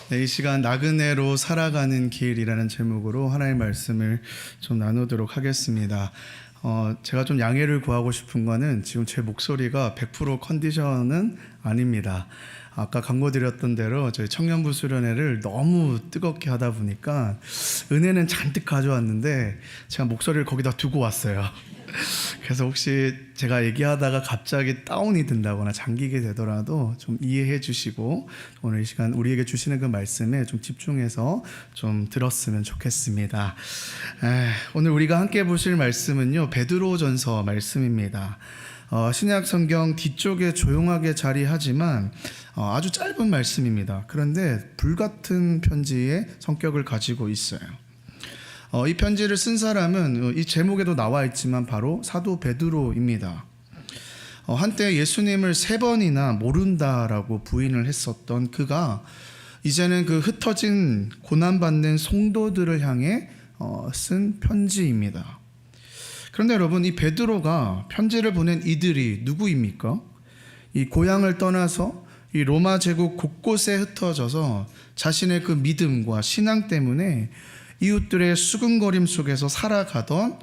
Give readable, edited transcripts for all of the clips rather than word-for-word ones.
네, 이 시간 나그네로 살아가는 길이라는 제목으로 하나님의 말씀을 좀 나누도록 하겠습니다. 제가 좀 양해를 구하고 싶은 거는 지금 제 목소리가 100% 컨디션은 아닙니다. 아까 광고 드렸던 대로 저희 청년부 수련회를 너무 뜨겁게 하다 보니까 은혜는 잔뜩 가져왔는데 제가 목소리를 거기다 두고 왔어요. 그래서 혹시 제가 얘기하다가 갑자기 다운이 된다거나 잠기게 되더라도 좀 이해해 주시고 오늘 이 시간 우리에게 주시는 그 말씀에 좀 집중해서 좀 들었으면 좋겠습니다. 오늘 우리가 함께 보실 말씀은요, 베드로전서 말씀입니다. 신약 성경 뒤쪽에 조용하게 자리하지만 아주 짧은 말씀입니다. 그런데 불같은 편지의 성격을 가지고 있어요. 이 편지를 쓴 사람은 이 제목에도 나와 있지만 바로 사도 베드로입니다. 한때 예수님을 3번이나 모른다라고 부인을 했었던 그가 이제는 그 흩어진 고난받는 성도들을 향해 쓴 편지입니다. 그런데 여러분, 이 베드로가 편지를 보낸 이들이 누구입니까? 이 고향을 떠나서 이 로마 제국 곳곳에 흩어져서 자신의 그 믿음과 신앙 때문에 이웃들의 수군거림 속에서 살아가던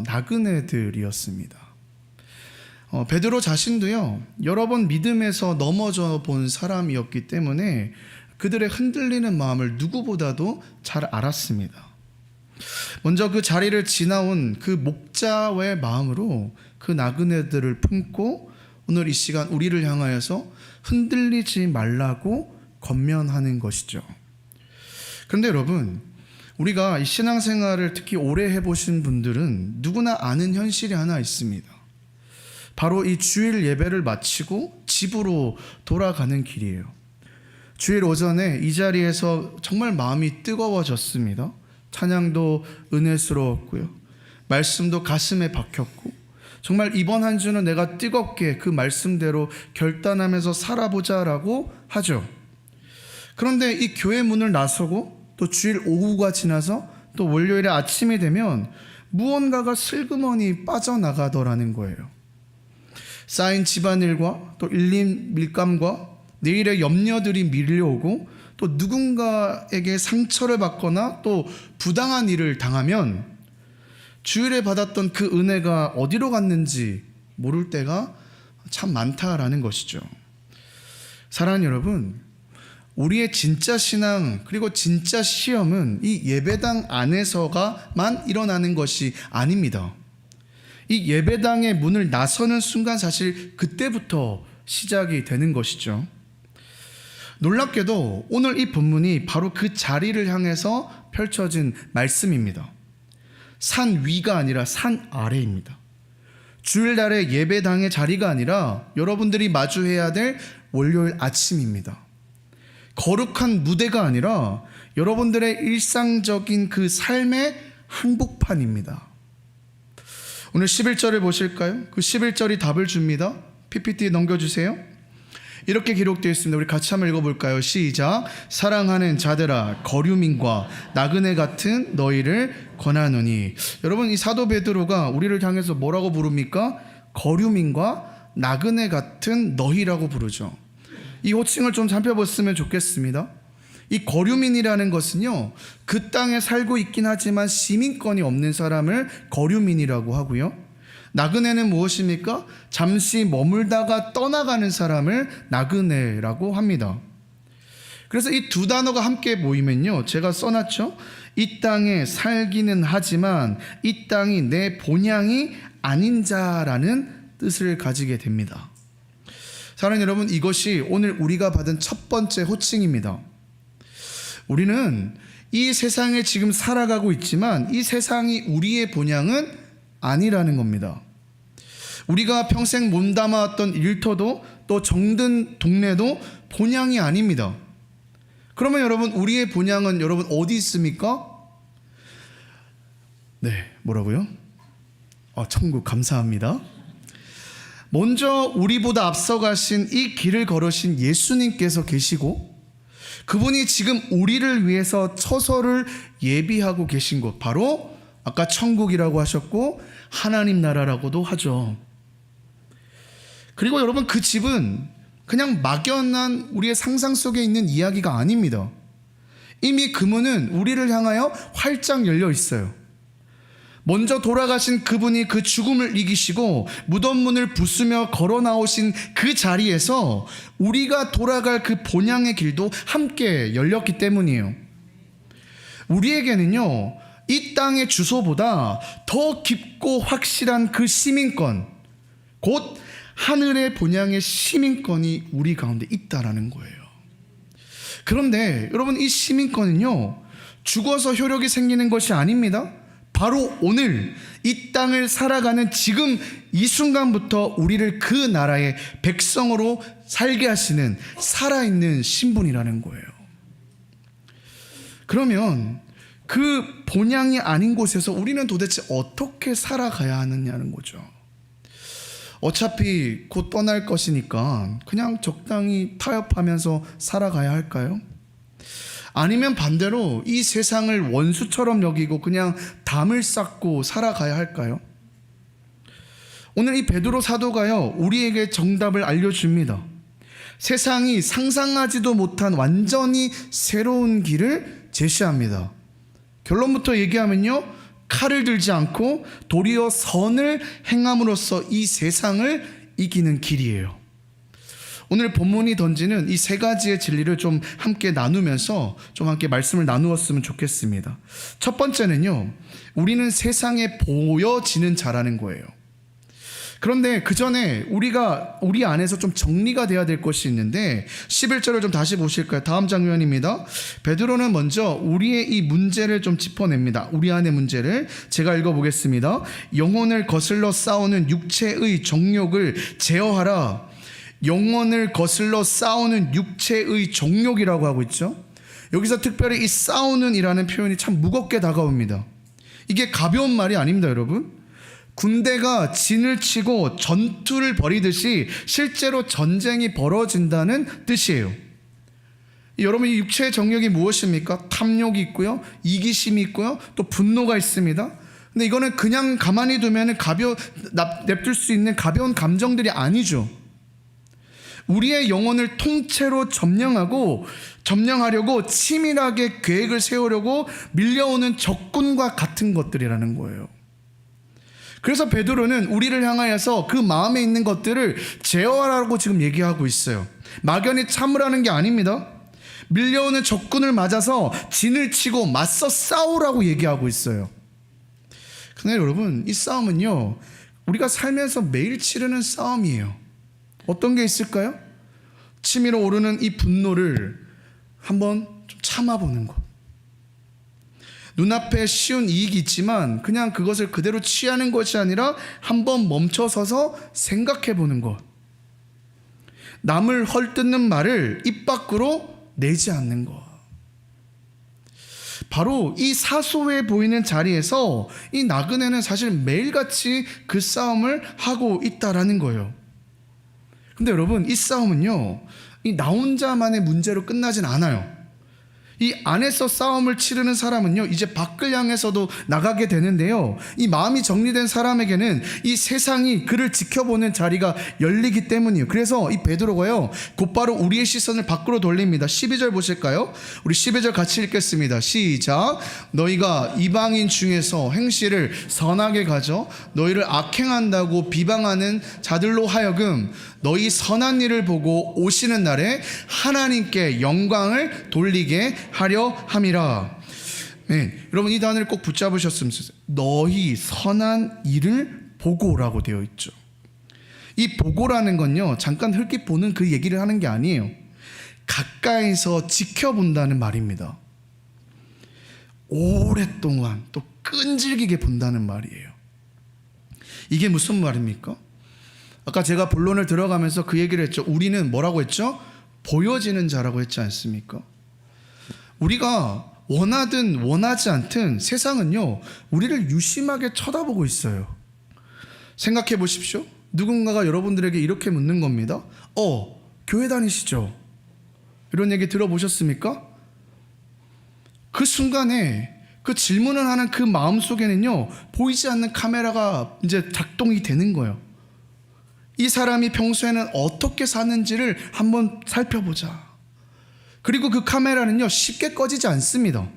나그네들이었습니다. 베드로 자신도요, 여러 번 믿음에서 넘어져 본 사람이었기 때문에 그들의 흔들리는 마음을 누구보다도 잘 알았습니다. 먼저 그 자리를 지나온 그 목자의 마음으로 그 나그네들을 품고 오늘 이 시간 우리를 향하여서 흔들리지 말라고 권면하는 것이죠. 그런데 여러분, 우리가 이 신앙생활을 특히 오래 해보신 분들은 누구나 아는 현실이 하나 있습니다. 바로 이 주일 예배를 마치고 집으로 돌아가는 길이에요. 주일 오전에 이 자리에서 정말 마음이 뜨거워졌습니다. 찬양도 은혜스러웠고요, 말씀도 가슴에 박혔고, 정말 이번 한 주는 내가 뜨겁게 그 말씀대로 결단하면서 살아보자라고 하죠. 그런데 이 교회 문을 나서고 또 주일 오후가 지나서 또 월요일에 아침이 되면 무언가가 슬그머니 빠져나가더라는 거예요. 쌓인 집안일과 또 일린 밀감과 내일의 염려들이 밀려오고 또 누군가에게 상처를 받거나 또 부당한 일을 당하면 주일에 받았던 그 은혜가 어디로 갔는지 모를 때가 참 많다라는 것이죠. 사랑하는 여러분, 우리의 진짜 신앙 그리고 진짜 시험은 이 예배당 안에서만 일어나는 것이 아닙니다. 이 예배당의 문을 나서는 순간 사실 그때부터 시작이 되는 것이죠. 놀랍게도 오늘 이 본문이 바로 그 자리를 향해서 펼쳐진 말씀입니다. 산 위가 아니라 산 아래입니다. 주일날의 예배당의 자리가 아니라 여러분들이 마주해야 될 월요일 아침입니다. 거룩한 무대가 아니라 여러분들의 일상적인 그 삶의 한복판입니다. 오늘 11절을 보실까요? 그 11절이 답을 줍니다. PPT 넘겨주세요. 이렇게 기록되어 있습니다. 우리 같이 한번 읽어볼까요? 시작. 사랑하는 자들아, 거류민과 나그네 같은 너희를 권하노니. 여러분, 이 사도 베드로가 우리를 향해서 뭐라고 부릅니까? 거류민과 나그네 같은 너희라고 부르죠. 이 호칭을 좀 살펴봤으면 좋겠습니다. 이 거류민이라는 것은요, 그 땅에 살고 있긴 하지만 시민권이 없는 사람을 거류민이라고 하고요, 나그네는 무엇입니까? 잠시 머물다가 떠나가는 사람을 나그네라고 합니다. 그래서 이 두 단어가 함께 모이면요, 제가 써놨죠. 이 땅에 살기는 하지만 이 땅이 내 본향이 아닌 자라는 뜻을 가지게 됩니다. 사랑하는 여러분, 이것이 오늘 우리가 받은 첫 번째 호칭입니다. 우리는 이 세상에 지금 살아가고 있지만 이 세상이 우리의 본향은 아니라는 겁니다. 우리가 평생 몸담아왔던 일터도 또 정든 동네도 본향이 아닙니다. 그러면 여러분, 우리의 본향은 여러분 어디 있습니까? 네, 뭐라고요? 천국. 감사합니다. 먼저 우리보다 앞서가신 이 길을 걸으신 예수님께서 계시고 그분이 지금 우리를 위해서 처소를 예비하고 계신 곳, 바로 아까 천국이라고 하셨고 하나님 나라라고도 하죠. 그리고 여러분, 그 집은 그냥 막연한 우리의 상상 속에 있는 이야기가 아닙니다. 이미 그 문은 우리를 향하여 활짝 열려 있어요. 먼저 돌아가신 그분이 그 죽음을 이기시고 무덤 문을 부수며 걸어 나오신 그 자리에서 우리가 돌아갈 그 본향의 길도 함께 열렸기 때문이에요. 우리에게는요, 이 땅의 주소보다 더 깊고 확실한 그 시민권, 곧 하늘의 본향의 시민권이 우리 가운데 있다라는 거예요. 그런데 여러분, 이 시민권은요, 죽어서 효력이 생기는 것이 아닙니다. 바로 오늘 이 땅을 살아가는 지금 이 순간부터 우리를 그 나라의 백성으로 살게 하시는 살아있는 신분이라는 거예요. 그러면 그 본향이 아닌 곳에서 우리는 도대체 어떻게 살아가야 하느냐는 거죠. 어차피 곧 떠날 것이니까 그냥 적당히 타협하면서 살아가야 할까요? 아니면 반대로 이 세상을 원수처럼 여기고 그냥 담을 쌓고 살아가야 할까요? 오늘 이 베드로 사도가요, 우리에게 정답을 알려줍니다. 세상이 상상하지도 못한 완전히 새로운 길을 제시합니다. 결론부터 얘기하면요, 칼을 들지 않고 도리어 선을 행함으로써 이 세상을 이기는 길이에요. 오늘 본문이 던지는 이 세 가지의 진리를 좀 함께 나누면서 좀 함께 말씀을 나누었으면 좋겠습니다. 첫 번째는요, 우리는 세상에 보여지는 자라는 거예요. 그런데 그 전에 우리 안에서 좀 정리가 돼야 될 것이 있는데 11절을 좀 다시 보실까요? 다음 장면입니다. 베드로는 먼저 우리의 이 문제를 좀 짚어냅니다. 우리 안의 문제를 제가 읽어보겠습니다. 영혼을 거슬러 싸우는 육체의 정욕을 제어하라. 영혼을 거슬러 싸우는 육체의 정욕이라고 하고 있죠. 여기서 특별히 이 싸우는 이라는 표현이 참 무겁게 다가옵니다. 이게 가벼운 말이 아닙니다, 여러분. 군대가 진을 치고 전투를 벌이듯이 실제로 전쟁이 벌어진다는 뜻이에요. 여러분, 이 육체의 정욕이 무엇입니까? 탐욕이 있고요, 이기심이 있고요, 또 분노가 있습니다. 근데 이거는 그냥 가만히 두면 냅둘 수 있는 가벼운 감정들이 아니죠. 우리의 영혼을 통째로 점령하려고 치밀하게 계획을 세우려고 밀려오는 적군과 같은 것들이라는 거예요. 그래서 베드로는 우리를 향하여서 그 마음에 있는 것들을 제어하라고 지금 얘기하고 있어요. 막연히 참으라는 게 아닙니다. 밀려오는 적군을 맞아서 진을 치고 맞서 싸우라고 얘기하고 있어요. 근데 여러분, 이 싸움은요, 우리가 살면서 매일 치르는 싸움이에요. 어떤 게 있을까요? 치밀어 오르는 이 분노를 한번 좀 참아보는 것. 눈앞에 쉬운 이익이 있지만 그냥 그것을 그대로 취하는 것이 아니라 한번 멈춰서서 생각해보는 것. 남을 헐뜯는 말을 입 밖으로 내지 않는 것. 바로 이 사소해 보이는 자리에서 이 나그네는 사실 매일같이 그 싸움을 하고 있다라는 거예요. 근데 여러분, 이 싸움은요, 이 나 혼자만의 문제로 끝나진 않아요. 이 안에서 싸움을 치르는 사람은요, 이제 밖을 향해서도 나가게 되는데요, 이 마음이 정리된 사람에게는 이 세상이 그를 지켜보는 자리가 열리기 때문이에요. 그래서 이 베드로가요, 곧바로 우리의 시선을 밖으로 돌립니다. 12절 보실까요? 우리 12절 같이 읽겠습니다. 시작. 너희가 이방인 중에서 행실을 선하게 가져 너희를 악행한다고 비방하는 자들로 하여금 너희 선한 일을 보고 오시는 날에 하나님께 영광을 돌리게 하려 함이라. 네, 여러분, 이 단어를 꼭 붙잡으셨으면 좋겠어요. 너희 선한 일을 보고라고 되어 있죠. 이 보고라는 건요, 잠깐 흘낏 보는 그 얘기를 하는 게 아니에요. 가까이서 지켜본다는 말입니다. 오랫동안 또 끈질기게 본다는 말이에요. 이게 무슨 말입니까? 아까 제가 본론을 들어가면서 그 얘기를 했죠. 우리는 뭐라고 했죠? 보여지는 자라고 했지 않습니까? 우리가 원하든 원하지 않든 세상은요, 우리를 유심하게 쳐다보고 있어요. 생각해 보십시오. 누군가가 여러분들에게 이렇게 묻는 겁니다. 교회 다니시죠? 이런 얘기 들어보셨습니까? 그 순간에 그 질문을 하는 그 마음 속에는요, 보이지 않는 카메라가 이제 작동이 되는 거예요. 이 사람이 평소에는 어떻게 사는지를 한번 살펴보자. 그리고 그 카메라는요, 쉽게 꺼지지 않습니다.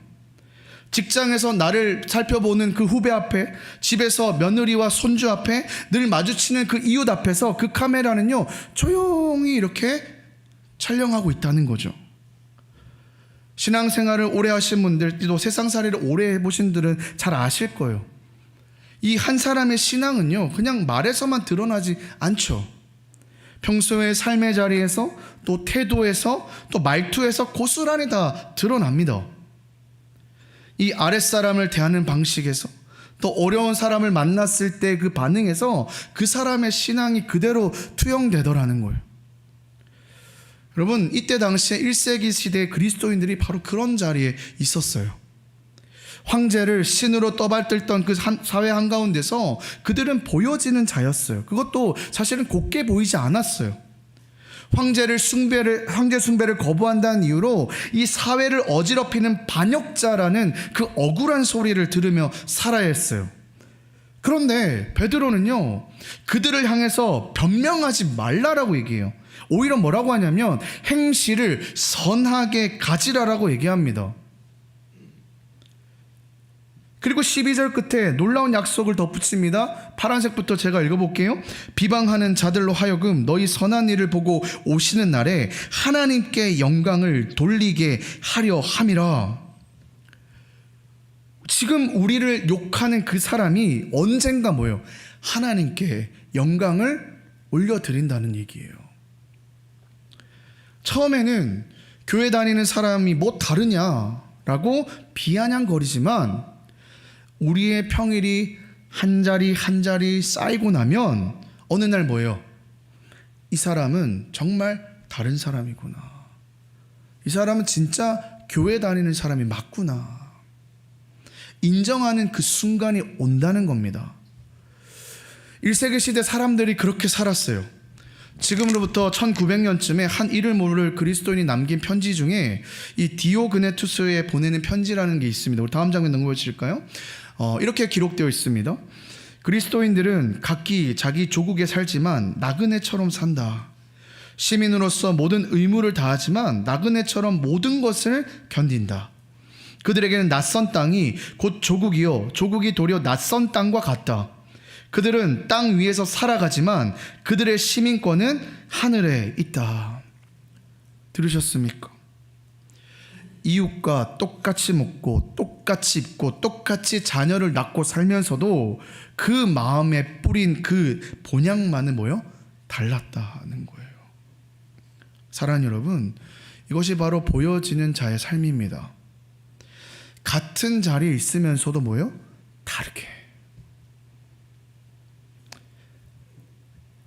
직장에서 나를 살펴보는 그 후배 앞에, 집에서 며느리와 손주 앞에, 늘 마주치는 그 이웃 앞에서 그 카메라는요, 조용히 이렇게 촬영하고 있다는 거죠. 신앙생활을 오래 하신 분들, 또 세상살이를 오래 해보신 분들은 잘 아실 거예요. 이 한 사람의 신앙은요, 그냥 말에서만 드러나지 않죠. 평소의 삶의 자리에서, 또 태도에서, 또 말투에서 고스란히 다 드러납니다. 이 아랫사람을 대하는 방식에서, 또 어려운 사람을 만났을 때 그 반응에서 그 사람의 신앙이 그대로 투영되더라는 거예요. 여러분, 이때 당시에 1세기 시대의 그리스도인들이 바로 그런 자리에 있었어요. 황제를 신으로 떠받들던 그 사회 한가운데서 그들은 보여지는 자였어요. 그것도 사실은 곱게 보이지 않았어요. 황제 숭배를 거부한다는 이유로 이 사회를 어지럽히는 반역자라는 그 억울한 소리를 들으며 살아야 했어요. 그런데 베드로는요, 그들을 향해서 변명하지 말라라고 얘기해요. 오히려 뭐라고 하냐면 행실을 선하게 가지라라고 얘기합니다. 그리고 12절 끝에 놀라운 약속을 덧붙입니다. 파란색부터 제가 읽어볼게요. 비방하는 자들로 하여금 너희 선한 일을 보고 오시는 날에 하나님께 영광을 돌리게 하려 함이라. 지금 우리를 욕하는 그 사람이 언젠가 뭐예요? 하나님께 영광을 올려드린다는 얘기예요. 처음에는 교회 다니는 사람이 뭐 다르냐라고 비아냥거리지만 우리의 평일이 한 자리 한 자리 쌓이고 나면 어느 날 뭐예요? 이 사람은 정말 다른 사람이구나. 이 사람은 진짜 교회 다니는 사람이 맞구나. 인정하는 그 순간이 온다는 겁니다. 1세기 시대 사람들이 그렇게 살았어요. 지금으로부터 1900년쯤에 한 이를 모를 그리스도인이 남긴 편지 중에 이 디오그네투스에 보내는 편지라는 게 있습니다. 우리 다음 장면 넘겨 보실까요? 이렇게 기록되어 있습니다. 그리스도인들은 각기 자기 조국에 살지만 나그네처럼 산다. 시민으로서 모든 의무를 다하지만 나그네처럼 모든 것을 견딘다. 그들에게는 낯선 땅이 곧 조국이요, 조국이 도리어 낯선 땅과 같다. 그들은 땅 위에서 살아가지만 그들의 시민권은 하늘에 있다. 들으셨습니까? 이웃과 똑같이 먹고 똑같이 입고 똑같이 자녀를 낳고 살면서도 그 마음에 뿌린 그 본향만은 뭐요? 달랐다는 거예요. 사랑하는 여러분, 이것이 바로 보여지는 자의 삶입니다. 같은 자리에 있으면서도 뭐요? 다르게.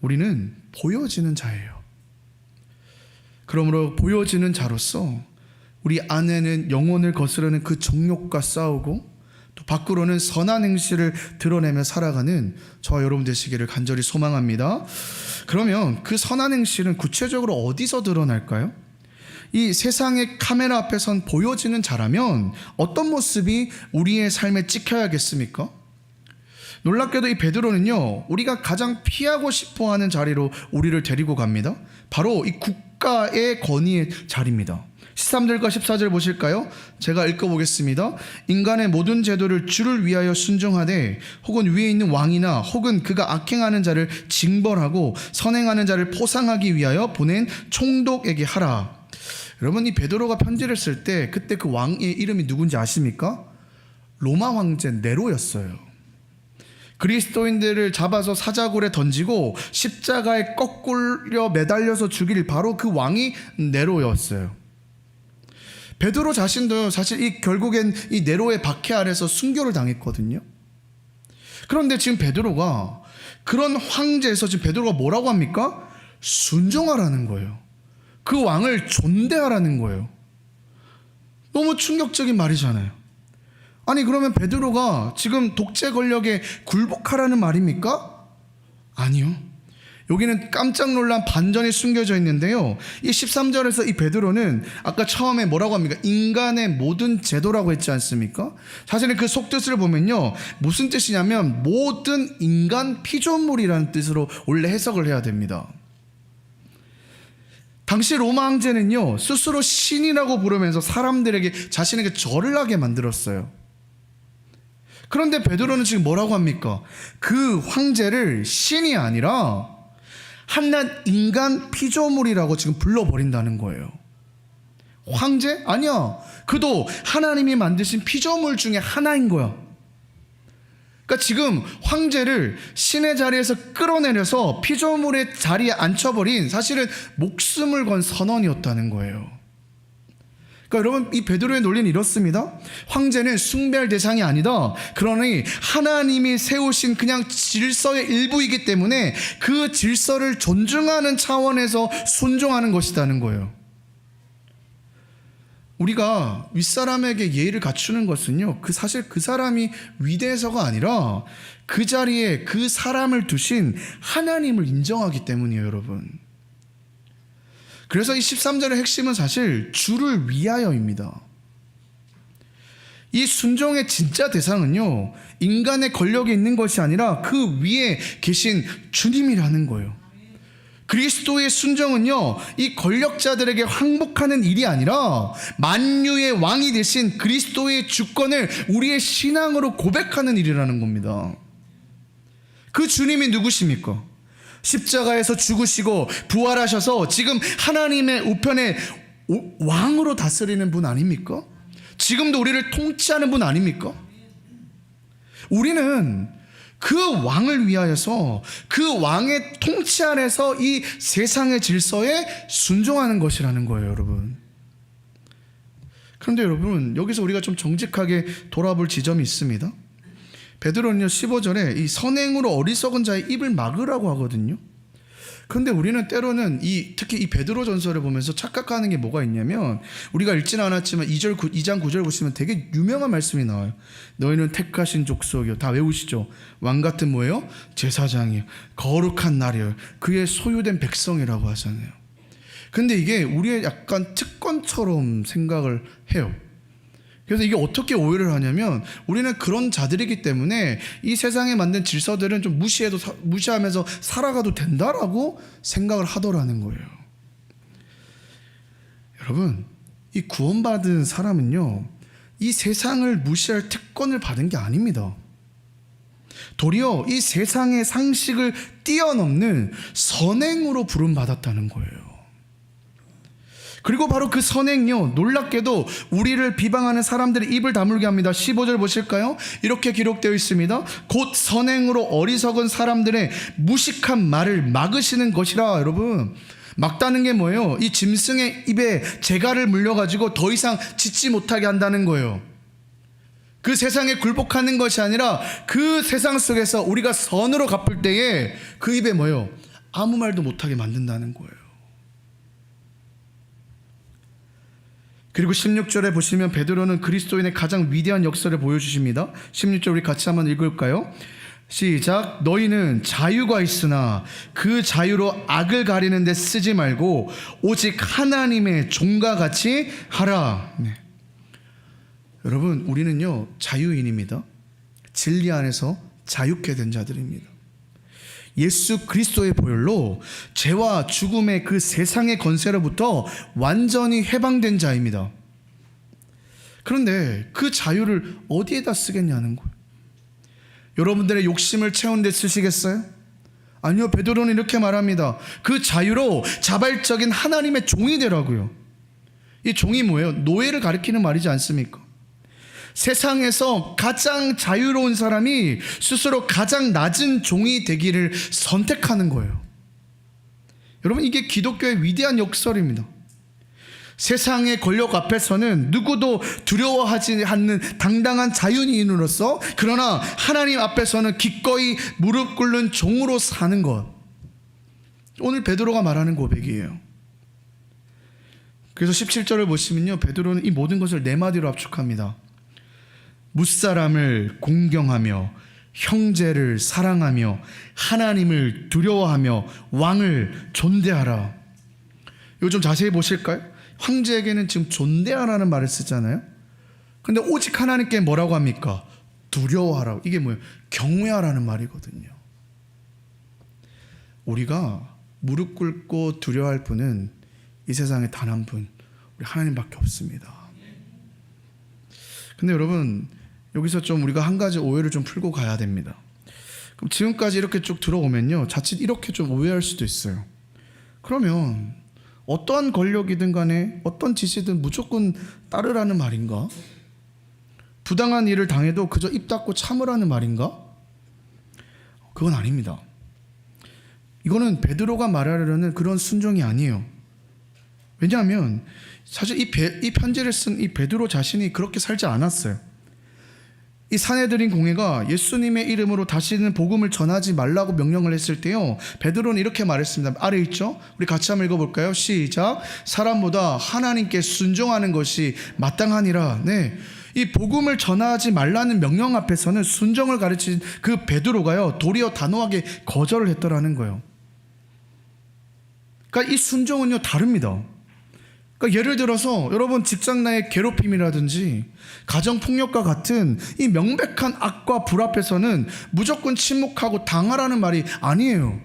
우리는 보여지는 자예요. 그러므로 보여지는 자로서 우리 안에는 영혼을 거스르는 그 정욕과 싸우고 또 밖으로는 선한 행실을 드러내며 살아가는 저와 여러분 되시기를 간절히 소망합니다. 그러면 그 선한 행실은 구체적으로 어디서 드러날까요? 이 세상의 카메라 앞에선 보여지는 자라면 어떤 모습이 우리의 삶에 찍혀야겠습니까? 놀랍게도 이 베드로는요, 우리가 가장 피하고 싶어하는 자리로 우리를 데리고 갑니다. 바로 이 국가의 권위의 자리입니다. 13절과 14절 보실까요? 제가 읽어보겠습니다. 인간의 모든 제도를 주를 위하여 순종하되 혹은 위에 있는 왕이나 혹은 그가 악행하는 자를 징벌하고 선행하는 자를 포상하기 위하여 보낸 총독에게 하라. 여러분, 이 베드로가 편지를 쓸 때 그때 그 왕의 이름이 누군지 아십니까? 로마 황제 네로였어요. 그리스도인들을 잡아서 사자굴에 던지고 십자가에 거꾸려 매달려서 죽일 바로 그 왕이 네로였어요. 베드로 자신도 사실 결국엔 이 네로의 박해 아래서 순교를 당했거든요. 그런데 지금 베드로가 그런 황제에서 지금 베드로가 뭐라고 합니까? 순종하라는 거예요. 그 왕을 존대하라는 거예요. 너무 충격적인 말이잖아요. 아니, 그러면 베드로가 지금 독재 권력에 굴복하라는 말입니까? 아니요. 여기는 깜짝 놀란 반전이 숨겨져 있는데요, 이 13절에서 이 베드로는 아까 처음에 뭐라고 합니까? 인간의 모든 제도라고 했지 않습니까? 사실은 그 속뜻을 보면요, 무슨 뜻이냐면 모든 인간 피조물이라는 뜻으로 원래 해석을 해야 됩니다. 당시 로마 황제는요, 스스로 신이라고 부르면서 사람들에게 자신에게 절을 하게 만들었어요. 그런데 베드로는 지금 뭐라고 합니까? 그 황제를 신이 아니라 한낱 인간 피조물이라고 지금 불러버린다는 거예요. 황제? 아니야. 그도 하나님이 만드신 피조물 중에 하나인 거야. 그러니까 지금 황제를 신의 자리에서 끌어내려서 피조물의 자리에 앉혀버린, 사실은 목숨을 건 선언이었다는 거예요. 그러니까 여러분, 이 베드로의 논리는 이렇습니다. 황제는 숭배할 대상이 아니다. 그러니 하나님이 세우신 그냥 질서의 일부이기 때문에 그 질서를 존중하는 차원에서 순종하는 것이라는 거예요. 우리가 윗사람에게 예의를 갖추는 것은요, 사실 그 사람이 위대해서가 아니라 그 자리에 그 사람을 두신 하나님을 인정하기 때문이에요, 여러분. 그래서 이 13절의 핵심은 사실 주를 위하여입니다. 이 순종의 진짜 대상은요, 인간의 권력이 있는 것이 아니라 그 위에 계신 주님이라는 거예요. 그리스도의 순종은요, 이 권력자들에게 항복하는 일이 아니라 만유의 왕이 되신 그리스도의 주권을 우리의 신앙으로 고백하는 일이라는 겁니다. 그 주님이 누구십니까? 십자가에서 죽으시고 부활하셔서 지금 하나님의 우편에 왕으로 다스리는 분 아닙니까? 지금도 우리를 통치하는 분 아닙니까? 우리는 그 왕을 위하여서 그 왕의 통치 안에서 이 세상의 질서에 순종하는 것이라는 거예요, 여러분. 그런데 여러분, 여기서 우리가 좀 정직하게 돌아볼 지점이 있습니다. 베드로는요, 15절에 이 선행으로 어리석은 자의 입을 막으라고 하거든요. 그런데 우리는 때로는 특히 이 베드로 전설을 보면서 착각하는 게 뭐가 있냐면, 우리가 읽지는 않았지만 2장 9절 보시면 되게 유명한 말씀이 나와요. 너희는 택하신 족속이요. 다 외우시죠? 왕같은 뭐예요? 제사장이요. 거룩한 날이요. 그의 소유된 백성이라고 하잖아요. 근데 이게 우리의 약간 특권처럼 생각을 해요. 그래서 이게 어떻게 오해를 하냐면, 우리는 그런 자들이기 때문에 이 세상에 만든 질서들은 좀 무시하면서 살아가도 된다라고 생각을 하더라는 거예요. 여러분, 이 구원받은 사람은요, 이 세상을 무시할 특권을 받은 게 아닙니다. 도리어 이 세상의 상식을 뛰어넘는 선행으로 부름받았다는 거예요. 그리고 바로 그 선행요, 놀랍게도 우리를 비방하는 사람들의 입을 다물게 합니다. 15절 보실까요? 이렇게 기록되어 있습니다. 곧 선행으로 어리석은 사람들의 무식한 말을 막으시는 것이라. 여러분, 막다는 게 뭐예요? 이 짐승의 입에 재갈을 물려가지고 더 이상 짖지 못하게 한다는 거예요. 그 세상에 굴복하는 것이 아니라 그 세상 속에서 우리가 선으로 갚을 때에 그 입에 뭐예요? 아무 말도 못하게 만든다는 거예요. 그리고 16절에 보시면 베드로는 그리스도인의 가장 위대한 역사를 보여주십니다. 16절 우리 같이 한번 읽을까요? 시작. 너희는 자유가 있으나 그 자유로 악을 가리는 데 쓰지 말고 오직 하나님의 종과 같이 하라. 네. 여러분, 우리는요, 자유인입니다. 진리 안에서 자유케 된 자들입니다. 예수 그리스도의 보혈로 죄와 죽음의 그 세상의 권세로부터 완전히 해방된 자입니다. 그런데 그 자유를 어디에다 쓰겠냐는 거예요. 여러분들의 욕심을 채우는 데 쓰시겠어요? 아니요, 베드로는 이렇게 말합니다. 그 자유로 자발적인 하나님의 종이 되라고요. 이 종이 뭐예요? 노예를 가리키는 말이지 않습니까? 세상에서 가장 자유로운 사람이 스스로 가장 낮은 종이 되기를 선택하는 거예요. 여러분, 이게 기독교의 위대한 역설입니다. 세상의 권력 앞에서는 누구도 두려워하지 않는 당당한 자유인으로서, 그러나 하나님 앞에서는 기꺼이 무릎 꿇는 종으로 사는 것. 오늘 베드로가 말하는 고백이에요. 그래서 17절을 보시면요, 베드로는 이 모든 것을 네 마디로 압축합니다. 무사람을 공경하며 형제를 사랑하며 하나님을 두려워하며 왕을 존대하라. 이거 좀 자세히 보실까요? 황제에게는 지금 존대하라는 말을 쓰잖아요. 근데 오직 하나님께 뭐라고 합니까? 두려워하라고. 이게 뭐예요? 경외하라는 말이거든요. 우리가 무릎 꿇고 두려워할 분은 이 세상에 단 한 분, 우리 하나님밖에 없습니다. 근데 여러분, 여기서 좀 우리가 한 가지 오해를 좀 풀고 가야 됩니다. 그럼 지금까지 이렇게 쭉 들어오면요, 자칫 이렇게 좀 오해할 수도 있어요. 그러면 어떠한 권력이든 간에 어떤 지시든 무조건 따르라는 말인가? 부당한 일을 당해도 그저 입 닫고 참으라는 말인가? 그건 아닙니다. 이거는 베드로가 말하려는 그런 순종이 아니에요. 왜냐하면 사실 이 편지를 쓴 이 베드로 자신이 그렇게 살지 않았어요. 이 사내들인 공회가 예수님의 이름으로 다시는 복음을 전하지 말라고 명령을 했을 때요, 베드로는 이렇게 말했습니다. 아래 있죠? 우리 같이 한번 읽어볼까요? 시작. 사람보다 하나님께 순종하는 것이 마땅하니라. 네, 이 복음을 전하지 말라는 명령 앞에서는 순종을 가르친 그 베드로가요, 도리어 단호하게 거절을 했더라는 거예요. 그러니까 이 순종은요, 다릅니다. 그러니까 예를 들어서 여러분 직장 내의 괴롭힘이라든지 가정폭력과 같은 이 명백한 악과 불 앞에서는 무조건 침묵하고 당하라는 말이 아니에요.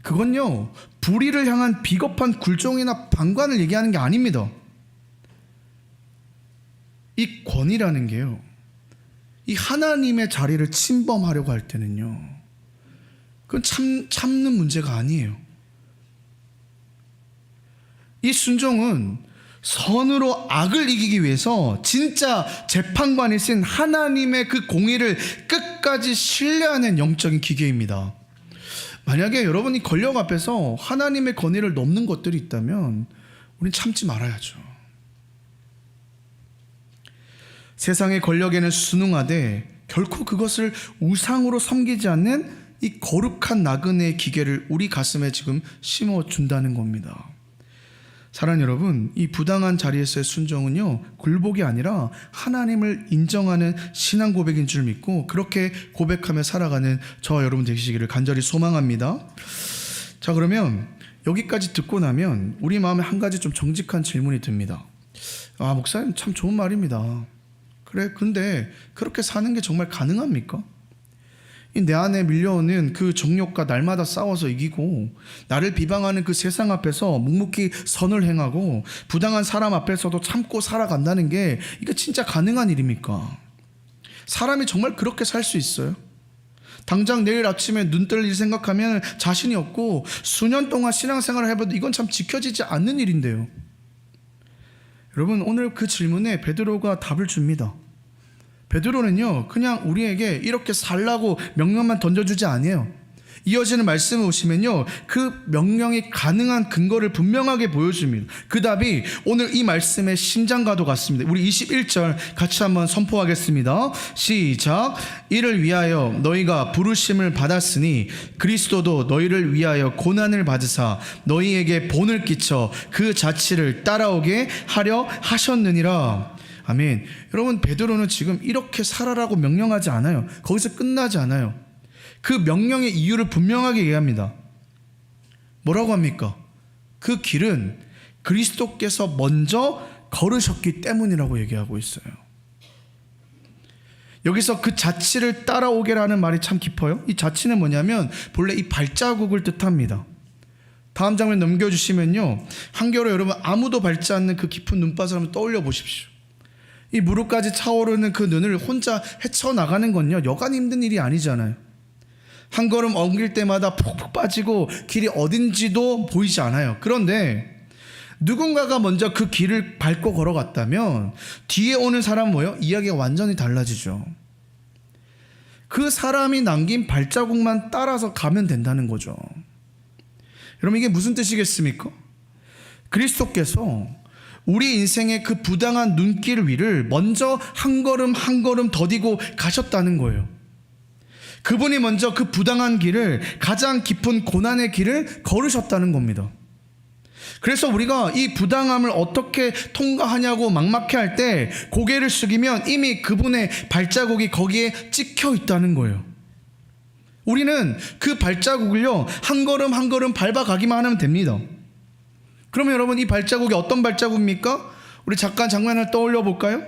그건요, 불의를 향한 비겁한 굴종이나 방관을 얘기하는 게 아닙니다. 이 권위라는 게요, 이 하나님의 자리를 침범하려고 할 때는요, 그건 참는 문제가 아니에요. 이 순종은 선으로 악을 이기기 위해서 진짜 재판관이신 하나님의 그 공의를 끝까지 신뢰하는 영적인 기계입니다. 만약에 여러분이 권력 앞에서 하나님의 권위를 넘는 것들이 있다면 우린 참지 말아야죠. 세상의 권력에는 순응하되 결코 그것을 우상으로 섬기지 않는 이 거룩한 나그네의 기계를 우리 가슴에 지금 심어준다는 겁니다. 사랑하는 여러분, 이 부당한 자리에서의 순종은요, 굴복이 아니라 하나님을 인정하는 신앙 고백인 줄 믿고 그렇게 고백하며 살아가는 저와 여러분 되시기를 간절히 소망합니다. 자, 그러면 여기까지 듣고 나면 우리 마음에 한 가지 좀 정직한 질문이 듭니다. 아, 목사님 참 좋은 말입니다. 그래, 근데 그렇게 사는 게 정말 가능합니까? 내 안에 밀려오는 그 정욕과 날마다 싸워서 이기고, 나를 비방하는 그 세상 앞에서 묵묵히 선을 행하고 부당한 사람 앞에서도 참고 살아간다는 게 이게 진짜 가능한 일입니까? 사람이 정말 그렇게 살 수 있어요? 당장 내일 아침에 눈 뜰 일 생각하면 자신이 없고 수년 동안 신앙생활을 해봐도 이건 참 지켜지지 않는 일인데요. 여러분, 오늘 그 질문에 베드로가 답을 줍니다. 베드로는요, 그냥 우리에게 이렇게 살라고 명령만 던져주지 않아요. 이어지는 말씀을 보시면요, 그 명령이 가능한 근거를 분명하게 보여줍니다. 그 답이 오늘 이 말씀의 심장과도 같습니다. 우리 21절 같이 한번 선포하겠습니다. 시작. 이를 위하여 너희가 부르심을 받았으니 그리스도도 너희를 위하여 고난을 받으사 너희에게 본을 끼쳐 그 자취를 따라오게 하려 하셨느니라. 아멘. 여러분, 베드로는 지금 이렇게 살아라고 명령하지 않아요. 거기서 끝나지 않아요. 그 명령의 이유를 분명하게 얘기합니다. 뭐라고 합니까? 그 길은 그리스도께서 먼저 걸으셨기 때문이라고 얘기하고 있어요. 여기서 그 자취를 따라오게라는 말이 참 깊어요. 이 자취는 뭐냐면 본래 이 발자국을 뜻합니다. 다음 장면 넘겨주시면요, 한겨울에 여러분 아무도 밟지 않는 그 깊은 눈밭을 한번 떠올려 보십시오. 이 무릎까지 차오르는 그 눈을 혼자 헤쳐나가는 건요, 여간 힘든 일이 아니잖아요. 한 걸음 옮길 때마다 푹푹 빠지고 길이 어딘지도 보이지 않아요. 그런데 누군가가 먼저 그 길을 밟고 걸어갔다면 뒤에 오는 사람은 뭐예요? 이야기가 완전히 달라지죠. 그 사람이 남긴 발자국만 따라서 가면 된다는 거죠. 여러분, 이게 무슨 뜻이겠습니까? 그리스도께서 우리 인생의 그 부당한 눈길 위를 먼저 한 걸음 한 걸음 더디고 가셨다는 거예요. 그분이 먼저 그 부당한 길을, 가장 깊은 고난의 길을 걸으셨다는 겁니다. 그래서 우리가 이 부당함을 어떻게 통과하냐고 막막해할 때 고개를 숙이면 이미 그분의 발자국이 거기에 찍혀 있다는 거예요. 우리는 그 발자국을요, 한 걸음 한 걸음 밟아가기만 하면 됩니다. 그러면 여러분, 이 발자국이 어떤 발자국입니까? 우리 잠깐 장면을 떠올려 볼까요?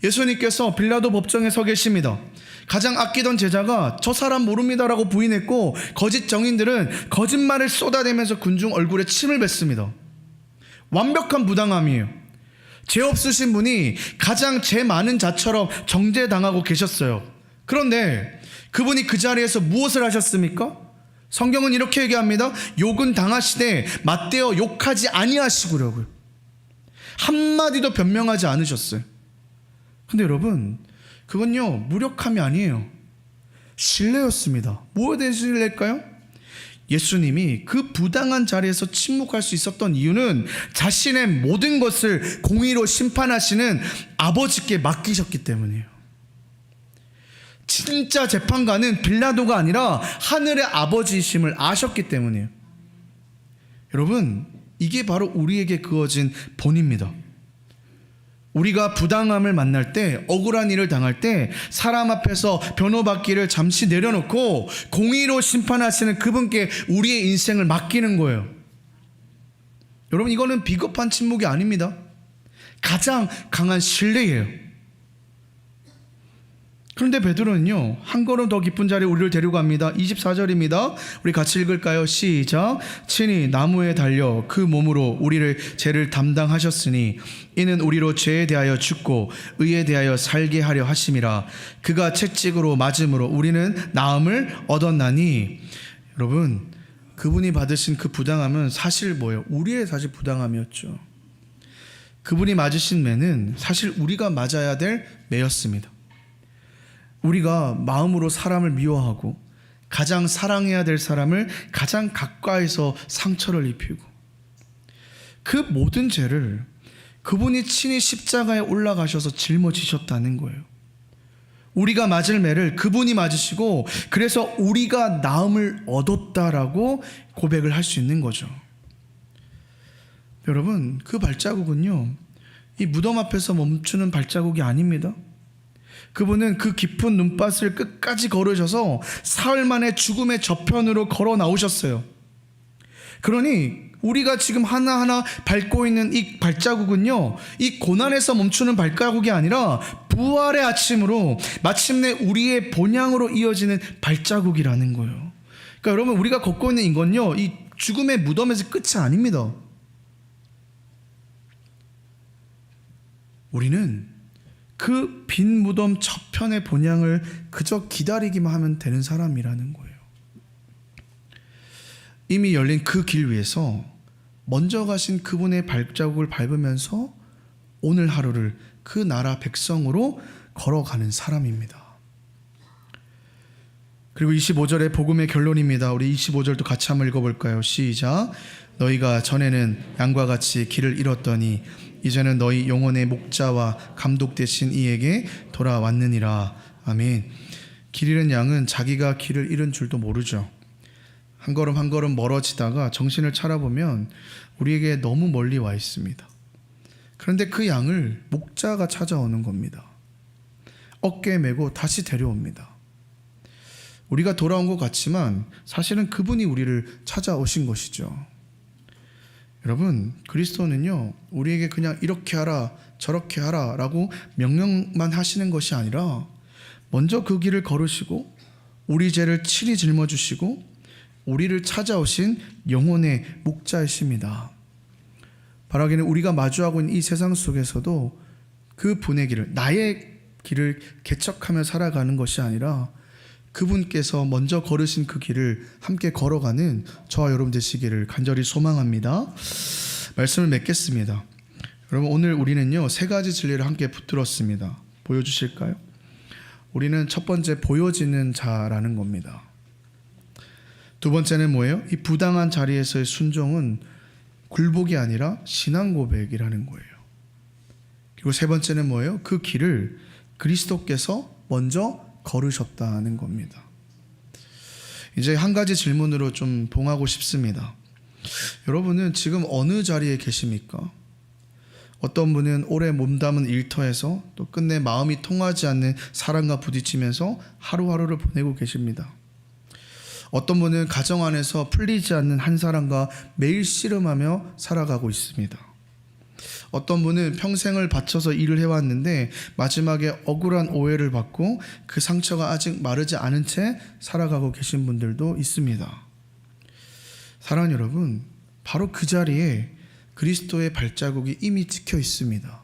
예수님께서 빌라도 법정에 서 계십니다. 가장 아끼던 제자가 저 사람 모릅니다라고 부인했고, 거짓 정인들은 거짓말을 쏟아내면서 군중 얼굴에 침을 뱉습니다. 완벽한 부당함이에요. 죄 없으신 분이 가장 죄 많은 자처럼 정죄당하고 계셨어요. 그런데 그분이 그 자리에서 무엇을 하셨습니까? 성경은 이렇게 얘기합니다. 욕은 당하시되 맞대어 욕하지 아니하시고려고요. 한마디도 변명하지 않으셨어요. 근데 여러분, 그건요 무력함이 아니에요. 신뢰였습니다. 뭐에 대한 신뢰일까요? 예수님이 그 부당한 자리에서 침묵할 수 있었던 이유는 자신의 모든 것을 공의로 심판하시는 아버지께 맡기셨기 때문이에요. 진짜 재판관은 빌라도가 아니라 하늘의 아버지이심을 아셨기 때문이에요. 여러분, 이게 바로 우리에게 그어진 본입니다. 우리가 부당함을 만날 때, 억울한 일을 당할 때 사람 앞에서 변호받기를 잠시 내려놓고 공의로 심판하시는 그분께 우리의 인생을 맡기는 거예요. 여러분, 이거는 비겁한 침묵이 아닙니다. 가장 강한 신뢰예요. 그런데 베드로는요, 한 걸음 더 깊은 자리에 우리를 데려갑니다. 24절입니다. 우리 같이 읽을까요? 시작. 친히 나무에 달려 그 몸으로 우리를 죄를 담당하셨으니 이는 우리로 죄에 대하여 죽고 의에 대하여 살게 하려 하심이라. 그가 채찍으로 맞음으로 우리는 나음을 얻었나니. 여러분, 그분이 받으신 그 부당함은 사실 뭐예요? 우리의 사실 부당함이었죠. 그분이 맞으신 매는 사실 우리가 맞아야 될 매였습니다. 우리가 마음으로 사람을 미워하고 가장 사랑해야 될 사람을 가장 가까이서 상처를 입히고, 그 모든 죄를 그분이 친히 십자가에 올라가셔서 짊어지셨다는 거예요. 우리가 맞을 매를 그분이 맞으시고, 그래서 우리가 나음을 얻었다라고 고백을 할 수 있는 거죠. 여러분, 그 발자국은요, 이 무덤 앞에서 멈추는 발자국이 아닙니다. 그분은 그 깊은 눈밭을 끝까지 걸으셔서 사흘 만에 죽음의 저편으로 걸어 나오셨어요. 그러니 우리가 지금 하나하나 밟고 있는 이 발자국은요, 이 고난에서 멈추는 발자국이 아니라 부활의 아침으로 마침내 우리의 본향으로 이어지는 발자국이라는 거예요. 그러니까 여러분, 우리가 걷고 있는 이건요, 이 죽음의 무덤에서 끝이 아닙니다. 우리는 그 빈 무덤 저편의 본향을 그저 기다리기만 하면 되는 사람이라는 거예요. 이미 열린 그 길 위에서 먼저 가신 그분의 발자국을 밟으면서 오늘 하루를 그 나라 백성으로 걸어가는 사람입니다. 그리고 25절의 복음의 결론입니다. 우리 25절도 같이 한번 읽어볼까요? 시작. 너희가 전에는 양과 같이 길을 잃었더니 이제는 너희 영혼의 목자와 감독 되신 이에게 돌아왔느니라. 아멘. 길 잃은 양은 자기가 길을 잃은 줄도 모르죠. 한 걸음 한 걸음 멀어지다가 정신을 차려보면 우리에게 너무 멀리 와 있습니다. 그런데 그 양을 목자가 찾아오는 겁니다. 어깨에 메고 다시 데려옵니다. 우리가 돌아온 것 같지만 사실은 그분이 우리를 찾아오신 것이죠. 여러분, 그리스도는요, 우리에게 그냥 이렇게 하라 저렇게 하라 라고 명령만 하시는 것이 아니라 먼저 그 길을 걸으시고 우리 죄를 친히 짊어지시고 우리를 찾아오신 영혼의 목자이십니다. 바라기는 우리가 마주하고 있는 이 세상 속에서도 그 분의 길을, 나의 길을 개척하며 살아가는 것이 아니라 그분께서 먼저 걸으신 그 길을 함께 걸어가는 저와 여러분 되시기를 간절히 소망합니다. 말씀을 맺겠습니다. 여러분, 오늘 우리는요, 세 가지 진리를 함께 붙들었습니다. 보여주실까요? 우리는 첫 번째, 보여지는 자라는 겁니다. 두 번째는 뭐예요? 이 부당한 자리에서의 순종은 굴복이 아니라 신앙 고백이라는 거예요. 그리고 세 번째는 뭐예요? 그 길을 그리스도께서 먼저 걸으셨다는 겁니다. 이제 한 가지 질문으로 좀 봉하고 싶습니다. 여러분은 지금 어느 자리에 계십니까? 어떤 분은 오래 몸담은 일터에서 또 끝내 마음이 통하지 않는 사람과 부딪히면서 하루하루를 보내고 계십니다. 어떤 분은 가정 안에서 풀리지 않는 한 사람과 매일 씨름하며 살아가고 있습니다. 어떤 분은 평생을 바쳐서 일을 해왔는데 마지막에 억울한 오해를 받고 그 상처가 아직 마르지 않은 채 살아가고 계신 분들도 있습니다. 사랑하는 여러분, 바로 그 자리에 그리스도의 발자국이 이미 찍혀 있습니다.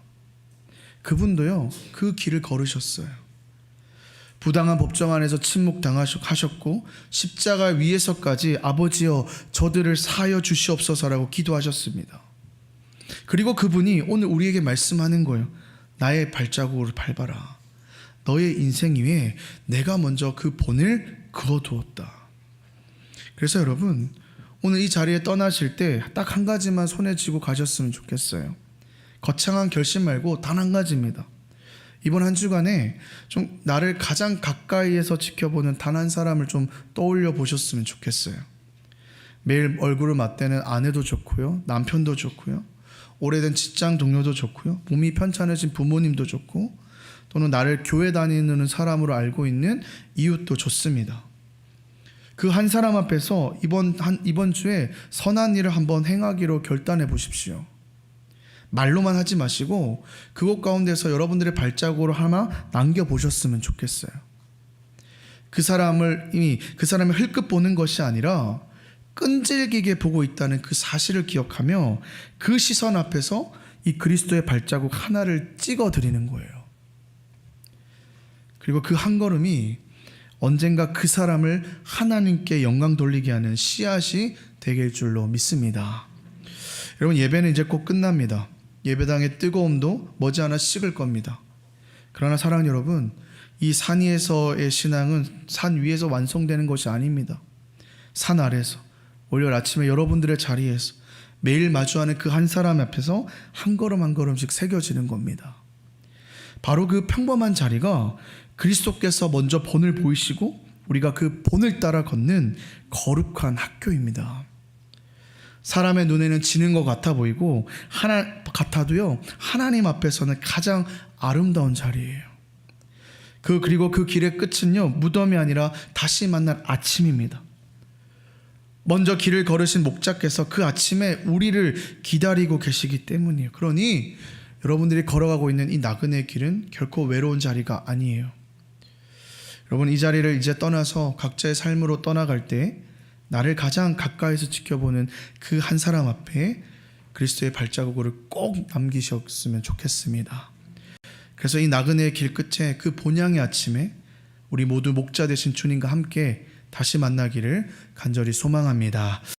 그분도요, 그 길을 걸으셨어요. 부당한 법정 안에서 침묵당하셨고 십자가 위에서까지 아버지여 저들을 사하여 주시옵소서라고 기도하셨습니다. 그리고 그분이 오늘 우리에게 말씀하는 거예요. 나의 발자국을 밟아라. 너의 인생 위에 내가 먼저 그 본을 그어두었다. 그래서 여러분, 오늘 이 자리에 떠나실 때 딱 한 가지만 손에 쥐고 가셨으면 좋겠어요. 거창한 결심 말고 단 한 가지입니다. 이번 한 주간에 좀 나를 가장 가까이에서 지켜보는 단 한 사람을 좀 떠올려 보셨으면 좋겠어요. 매일 얼굴을 맞대는 아내도 좋고요, 남편도 좋고요, 오래된 직장 동료도 좋고요, 몸이 편찮으신 부모님도 좋고, 또는 나를 교회 다니는 사람으로 알고 있는 이웃도 좋습니다. 그 한 사람 앞에서 이번 주에 선한 일을 한번 행하기로 결단해 보십시오. 말로만 하지 마시고 그곳 가운데서 여러분들의 발자국으로 하나 남겨보셨으면 좋겠어요. 그 사람을 흘끗 보는 것이 아니라 끈질기게 보고 있다는 그 사실을 기억하며 그 시선 앞에서 이 그리스도의 발자국 하나를 찍어드리는 거예요. 그리고 그 한 걸음이 언젠가 그 사람을 하나님께 영광 돌리게 하는 씨앗이 되길 줄로 믿습니다. 여러분, 예배는 이제 곧 끝납니다. 예배당의 뜨거움도 머지않아 식을 겁니다. 그러나 사랑하는 여러분, 이 산 위에서의 신앙은 산 위에서 완성되는 것이 아닙니다. 산 아래에서, 월요일 아침에 여러분들의 자리에서 매일 마주하는 그 한 사람 앞에서 한 걸음 한 걸음씩 새겨지는 겁니다. 바로 그 평범한 자리가 그리스도께서 먼저 본을 보이시고 우리가 그 본을 따라 걷는 거룩한 학교입니다. 사람의 눈에는 지는 것 같아 보이고 같아도요, 하나님 앞에서는 가장 아름다운 자리예요. 그리고 그 길의 끝은요, 무덤이 아니라 다시 만날 아침입니다. 먼저 길을 걸으신 목자께서 그 아침에 우리를 기다리고 계시기 때문이에요. 그러니 여러분들이 걸어가고 있는 이 나그네 길은 결코 외로운 자리가 아니에요. 여러분, 이 자리를 이제 떠나서 각자의 삶으로 떠나갈 때 나를 가장 가까이서 지켜보는 그 한 사람 앞에 그리스도의 발자국을 꼭 남기셨으면 좋겠습니다. 그래서 이 나그네의 길 끝에 그 본향의 아침에 우리 모두 목자 되신 주님과 함께 다시 만나기를 간절히 소망합니다.